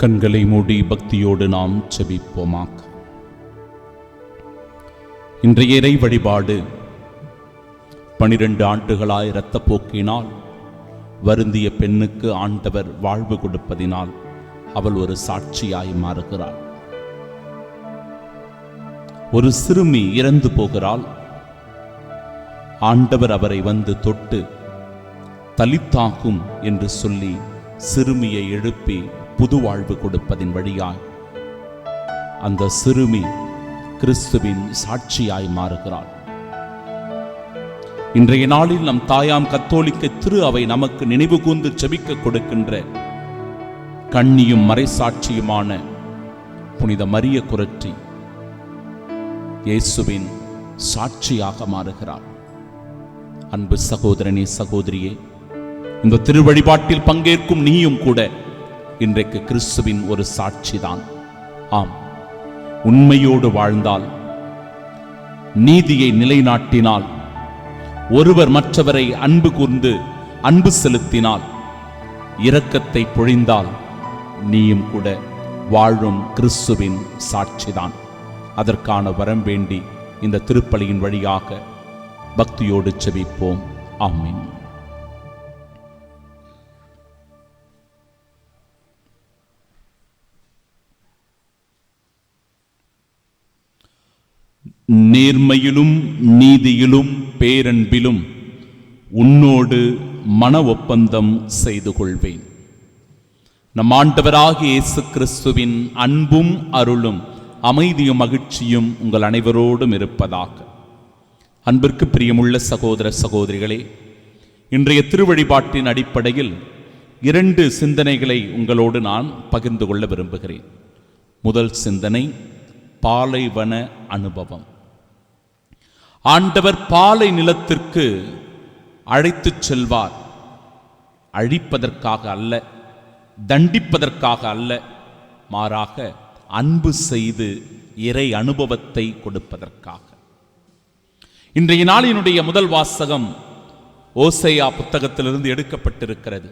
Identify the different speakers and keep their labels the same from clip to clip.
Speaker 1: கண்களை மூடி பக்தியோடு நாம் செபிப்போமாக. இன்றைய இறை வழிபாடு 12 ஆண்டுகளாய் இரத்தப்போக்கினால் வருந்திய பெண்ணுக்கு ஆண்டவர் வாழ்வு கொடுப்பதினால் அவள் ஒரு சாட்சியாய் மாறுகிறாள். ஒரு சிறுமி இறந்து போகிறாள். ஆண்டவர் அவரை வந்து தொட்டு தலித்தாகும் என்று சொல்லி சிறுமியை எழுப்பி புது வாழ்வு கொடுப்பதின் வழியாய் அந்த சிறுமி கிறிஸ்துவின் சாட்சியாய் மாறுகிறாள். இன்றைய நாளில் நம் தாயாம் கத்தோலிக்க திரு அவை நமக்கு நினைவு கூர்ந்து செபிக்க கொடுக்கின்ற கண்ணியும் மறைசாட்சியுமான புனித மரிய குறற்றி இயேசுவின் சாட்சியாக மாறுகிறாள். அன்பு சகோதரனே, சகோதரியே, இந்த திருவழிபாட்டில் பங்கேற்கும் நீயும் கூட இன்றைக்கு கிறிஸ்துவின் ஒரு சாட்சிதான். ஆம், உண்மையோடு வாழ்ந்தால், நீதியை நிலைநாட்டினால், ஒருவர் மற்றவரை அன்பு கூர்ந்து அன்பு செலுத்தினால், இரக்கத்தை பொழிந்தால், நீயும் கூட வாழும் கிறிஸ்துவின் சாட்சிதான். அதற்கான வரம் வேண்டி இந்த திருப்பலியின் வழியாக பக்தியோடு செபிப்போம். ஆமென். நேர்மையிலும் நீதியிலும் பேரன்பிலும் உன்னோடு மன ஒப்பந்தம் செய்து கொள்வேன். நம் ஆண்டவராகிய இயேசு கிறிஸ்துவின் அன்பும் அருளும் அமைதியும் மகிழ்ச்சியும் உங்கள் அனைவரோடும் இருப்பதாக. அன்பிற்கு பிரியமுள்ள சகோதர சகோதரிகளே, இன்றைய திருவழிபாட்டின் அடிப்படையில் 2 சிந்தனைகளை உங்களோடு நான் பகிர்ந்து கொள்ள விரும்புகிறேன். முதல் சிந்தனை, பாலைவன அனுபவம். ஆண்டவர் பாலை நிலத்திற்கு அழைத்துச் செல்வார். அழிப்பதற்காக அல்ல, தண்டிப்பதற்காக அல்ல, மாறாக அன்பு செய்து இறை அனுபவத்தை கொடுப்பதற்காக. இன்றைய நாளினுடைய முதல் வாசகம் ஓசையா புத்தகத்திலிருந்து எடுக்கப்பட்டிருக்கிறது.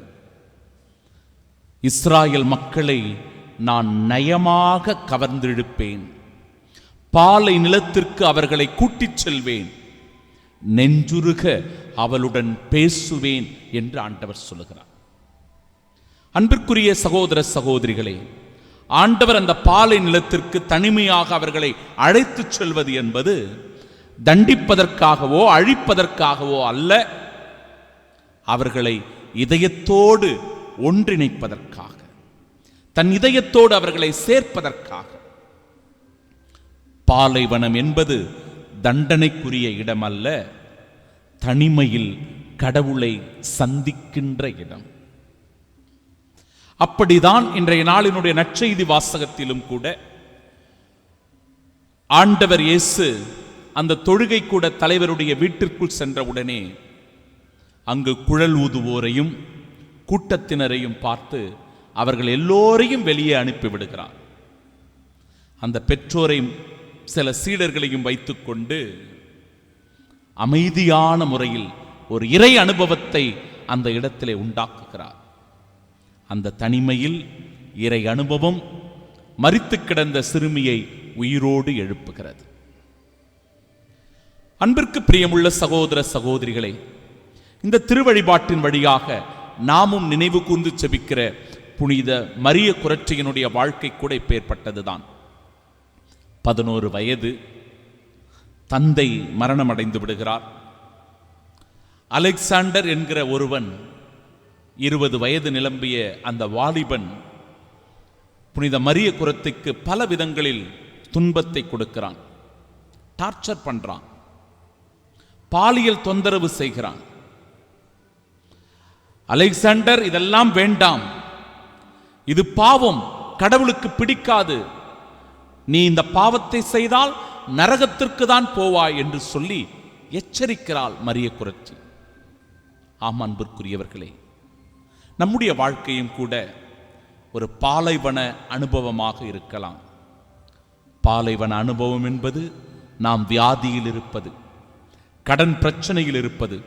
Speaker 1: இஸ்ராயல் மக்களை நான் நயமாக கவர்ந்தெழுப்பேன், பாலை நிலத்திற்கு அவர்களை கூட்டிச் செல்வேன், நெஞ்சுருக அவளுடன் பேசுவேன் என்று ஆண்டவர் சொல்லுகிறார். அன்பிற்குரிய சகோதர சகோதரிகளே, ஆண்டவர் அந்த பாலை நிலத்திற்கு தனிமையாக அவர்களை அழைத்துச் செல்வது என்பது தண்டிப்பதற்காகவோ அழிப்பதற்காகவோ அல்ல, அவர்களை இதயத்தோடு ஒன்றிணைப்பதற்காக, தன் இதயத்தோடு அவர்களை சேர்ப்பதற்காக. பாலைவனம் என்பது தண்டனைக்குரிய இடம் அல்ல, தனிமையில் கடவுளை சந்திக்கின்ற இடம். அப்படிதான் இன்றைய நாளினுடைய நற்செய்தி வாசகத்திலும் கூட ஆண்டவர் இயேசு அந்த தொழுகை கூட தலைவருடைய வீட்டிற்குள் சென்றவுடனே அங்கு குழல் ஊதுவோரையும் கூட்டத்தினரையும் பார்த்து அவர்கள் எல்லோரையும் வெளியே அனுப்பிவிடுகிறார். அந்த பெற்றோரையும் சில சீடர்களையும் வைத்துக்கொண்டு அமைதியான முறையில் ஒரு இறை அனுபவத்தை அந்த இடத்திலே உண்டாக்குகிறார். அந்த தனிமையில் இறை அனுபவம் மரித்து கிடந்த சிறுமியை உயிரோடு எழுப்புகிறது. அன்பிற்கு பிரியமுள்ள சகோதர சகோதரிகளே, இந்த திருவழிபாட்டின் வழியாக நாமும் நினைவு கூர்ந்து செபிக்கிற புனித மரிய குறற்றியினுடைய வாழ்க்கை கூட இப்பேற்பட்டதுதான். 11 வயது, தந்தை மரணமடைந்து விடுகிறார். அலெக்சாண்டர் என்கிற ஒருவன், 20 வயது நிரம்பிய அந்த வாலிபன் புனித மரிய குறத்திற்கு பல விதங்களில் துன்பத்தை கொடுக்கிறான், டார்ச்சர் பண்றான், பாலியல் தொந்தரவு செய்கிறான். அலெக்சாண்டர், இதெல்லாம் வேண்டாம், இது பாவம், கடவுளுக்கு பிடிக்காது, நீ இந்த பாவத்தை செய்தால் நரகத்திற்கு தான் போவாய் என்று சொல்லி எச்சரிக்கிறாள் மரிய குறத்தி. ஆம் அன்பிற்குரியவர்களே, நம்முடைய வாழ்க்கையும் கூட ஒரு பாலைவன அனுபவமாக இருக்கலாம். பாலைவன அனுபவம் என்பது நாம் வியாதியில் இருப்பது, கடன் பிரச்சனையில் இருப்பது,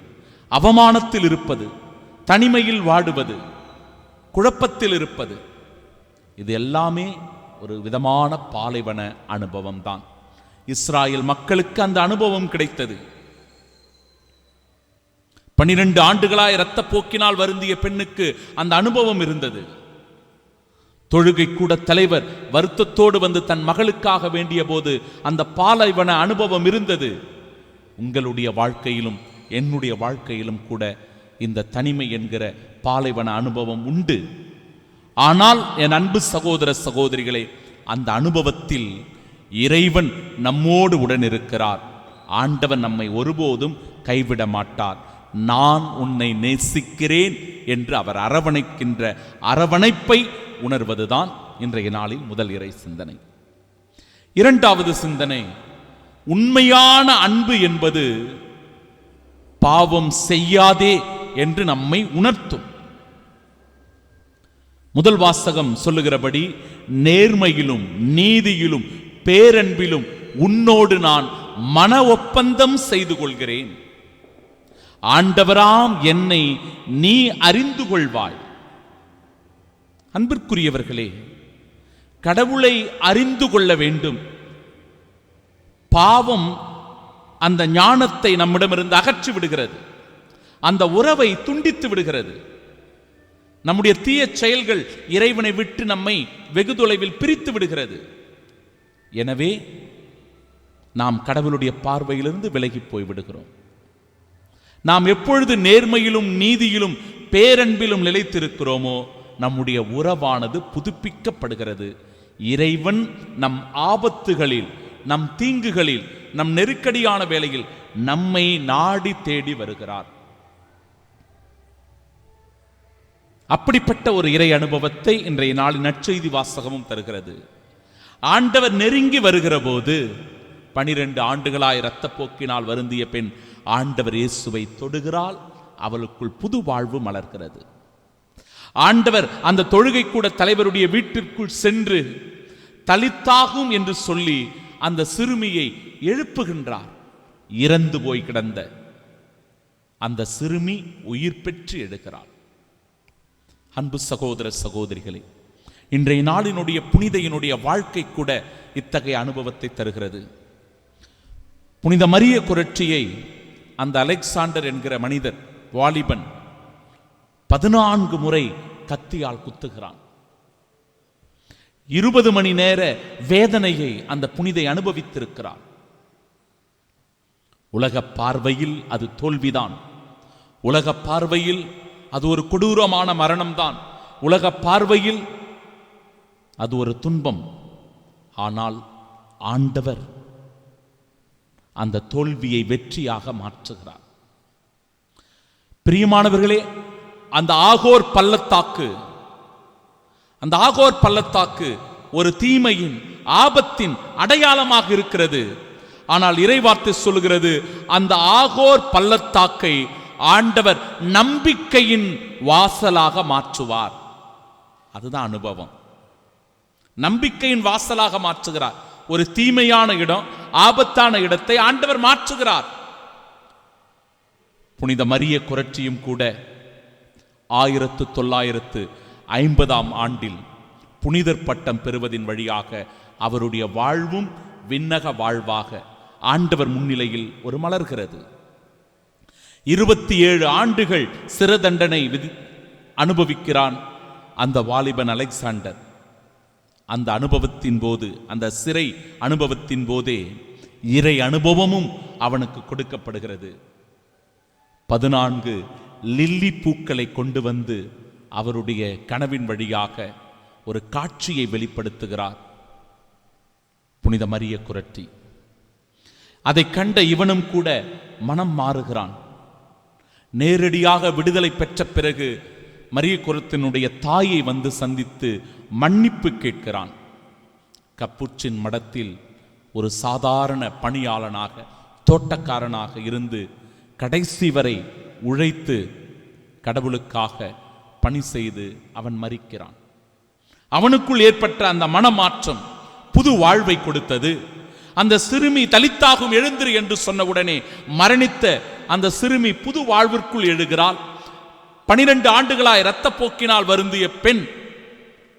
Speaker 1: அவமானத்தில் இருப்பது, தனிமையில் வாடுவது, குழப்பத்தில் இருப்பது, இது எல்லாமே ஒரு விதமான பாலைவன அனுபவம் தான். இஸ்ராயல் மக்களுக்கு அந்த அனுபவம் கிடைத்தது. 12 ஆண்டுகளாய் இரத்தப்போக்கினால் வருந்திய பெண்ணுக்கு அந்த அனுபவம் இருந்தது. தொழுகை கூட தலைவர் வருத்தத்தோடு வந்து தன் மகளுக்காக வேண்டிய போது அந்த பாலைவன அனுபவம் இருந்தது. உங்களுடைய வாழ்க்கையிலும் என்னுடைய வாழ்க்கையிலும் கூட இந்த தனிமை என்கிற பாலைவன அனுபவம் உண்டு. ஆனால் என் அன்பு சகோதர சகோதரிகளே, அந்த அனுபவத்தில் இறைவன் நம்மோடு உடன் இருக்கிறார். ஆண்டவன் நம்மை ஒருபோதும் கைவிட மாட்டார். நான் உன்னை நேசிக்கிறேன் என்று அவர் அரவணைக்கின்ற அரவணைப்பை உணர்வதுதான் இன்றைய நாளில் முதல் இறை சிந்தனை. இரண்டாவது சிந்தனை, உண்மையான அன்பு என்பது பாவம் செய்யாதே என்று நம்மை உணர்த்தும். முதல் வாசகம் சொல்லுகிறபடி, நேர்மையிலும் நீதியிலும் பேரன்பிலும் உன்னோடு நான் மன ஒப்பந்தம் செய்து கொள்கிறேன். ஆண்டவராம் என்னை நீ அறிந்து கொள்வாய். அன்பிற்குரியவர்களே, கடவுளை அறிந்து கொள்ள வேண்டும். பாவம் அந்த ஞானத்தை நம்மிடமிருந்து அகற்றி விடுகிறது, அந்த உறவை துண்டித்து விடுகிறது. நம்முடைய தீய செயல்கள் இறைவனை விட்டு நம்மை வெகு தொலைவில் பிரித்து விடுகிறது. எனவே நாம் கடவுளுடைய பார்வையிலிருந்து விலகி போய் விடுகிறோம். நாம் எப்பொழுது நேர்மையிலும் நீதியிலும் பேரன்பிலும் நிலைத்திருக்கிறோமோ நம்முடைய உறவானது புதுப்பிக்கப்படுகிறது. இறைவன் நம் ஆபத்துகளில், நம் தீங்குகளில், நம் நெருக்கடியான வேளையில் நம்மை நாடி தேடி வருகிறார். அப்படிப்பட்ட ஒரு இறை அனுபவத்தை இன்றைய நாளின் நற்செய்தி வாசகமும் தருகிறது. ஆண்டவர் நெருங்கி வருகிற போது 12 ஆண்டுகளாய் இரத்தப்போக்கினால் வருந்திய பெண் ஆண்டவர் இயேசுவை தொடுகிறாள். அவளுக்குள் புது வாழ்வு மலர்கிறது. ஆண்டவர் அந்த தொழுகை கூட தலைவருடைய வீட்டிற்குள் சென்று தலித்தாகும் என்று சொல்லி அந்த சிறுமியை எழுப்புகின்றார். இறந்து போய் கிடந்த அந்த சிறுமி உயிர் பெற்று எழுகிறாள். அன்பு சகோதர சகோதரிகளே, இன்றைய நாளினுடைய புனிதையினுடைய வாழ்க்கை கூட இத்தகைய அனுபவத்தை தருகிறது. புனித மரிய குரட்சியை அந்த அலெக்சாண்டர் என்கிற மனிதர், வாலிபன், 14 முறை கத்தியால் குத்துகிறான். 20 மணி நேர வேதனையை அந்த புனிதை அனுபவித்திருக்கிறார். உலக பார்வையில் அது தோல்விதான். உலக பார்வையில் அது ஒரு கொடூரமான மரணம்தான். உலக பார்வையில் அது ஒரு துன்பம். ஆனால் ஆண்டவர் அந்த தோல்வியை வெற்றியாக மாற்றுகிறார். பிரியமானவர்களே, அந்த ஆகோர் பள்ளத்தாக்கு ஒரு தீமையின், ஆபத்தின் அடையாளமாக இருக்கிறது. ஆனால் இறைவார்த்தை சொல்கிறது, அந்த ஆகோர் பள்ளத்தாக்கை ஆண்டவர் நம்பிக்கையின் வாசலாக மாற்றுவார். அதுதான் அனுபவம். நம்பிக்கையின் வாசலாக மாற்றுகிறார். ஒரு தீமையான இடம், ஆபத்தான இடத்தை ஆண்டவர் மாற்றுகிறார். புனித மரிய குரட்சியும் கூட 1950 ஆண்டில் புனிதர் பட்டம் பெறுவதின் வழியாக அவருடைய வாழ்வும் விண்ணக வாழ்வாக ஆண்டவர் முன்னிலையில் ஒரு மலர்கிறது. 27 ஆண்டுகள் சிறை தண்டனை அனுபவிக்கிறான் அந்த வாலிபன் அலெக்சாண்டர். அந்த அனுபவத்தின் போது, அந்த சிறை அனுபவத்தின் போதே இறை அனுபவமும் அவனுக்கு கொடுக்கப்படுகிறது. 14 லில்லி பூக்களை கொண்டு வந்து அவருடைய கனவின் வழியாக ஒரு காட்சியை வெளிப்படுத்துகிறார் புனித மரிய குரட்சி. அதை கண்ட இவனும் கூட மனம் மாறுகிறான். நேரடியாக விடுதலை பெற்ற பிறகு மரிய குரத்தினுடைய தாயை வந்து சந்தித்து மன்னிப்பு கேட்கிறான். கப்புச்சின் மடத்தில் ஒரு சாதாரண பணியாளனாக, தோட்டக்காரனாக இருந்து கடைசி வரை உழைத்து கடவுளுக்காக பணி செய்து அவன் மரிக்கிறான். அவனுக்குள் ஏற்பட்ட அந்த மனமாற்றம் புது வாழ்வை கொடுத்தது. அந்த சிறுமி தலித்தாகும் எழுந்திரு என்று சொன்னவுடனே மரணித்த அந்த சிறுமி புது வாழ்விற்குள் எழுகிறாள். 12 ஆண்டுகளாய் இரத்தப்போக்கினால் வருந்திய பெண்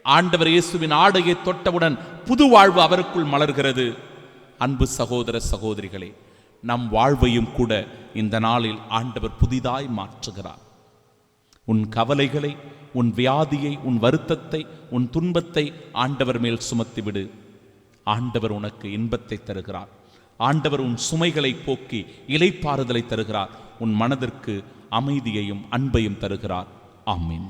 Speaker 1: ஆண்டவர் இயேசுவின் ஆடையை தொட்டவுடன் புது வாழ்வு அவருக்குள் மலர்கிறது. அன்பு சகோதர சகோதரிகளே, நம் வாழ்வையும் கூட இந்த நாளில் ஆண்டவர் புதிதாய் மாற்றுகிறார். உன் கவலைகளை, உன் வியாதியை, உன் வருத்தத்தை, உன் துன்பத்தை ஆண்டவர் மேல் சுமத்திவிடு. ஆண்டவர் உனக்கு இன்பத்தை தருகிறார். ஆண்டவர் உன் சுமைகளை போக்கி இளைப்பாறுதலை தருகிறார். உன் மனதிற்கு அமைதியையும் அன்பையும் தருகிறார். ஆமீன்.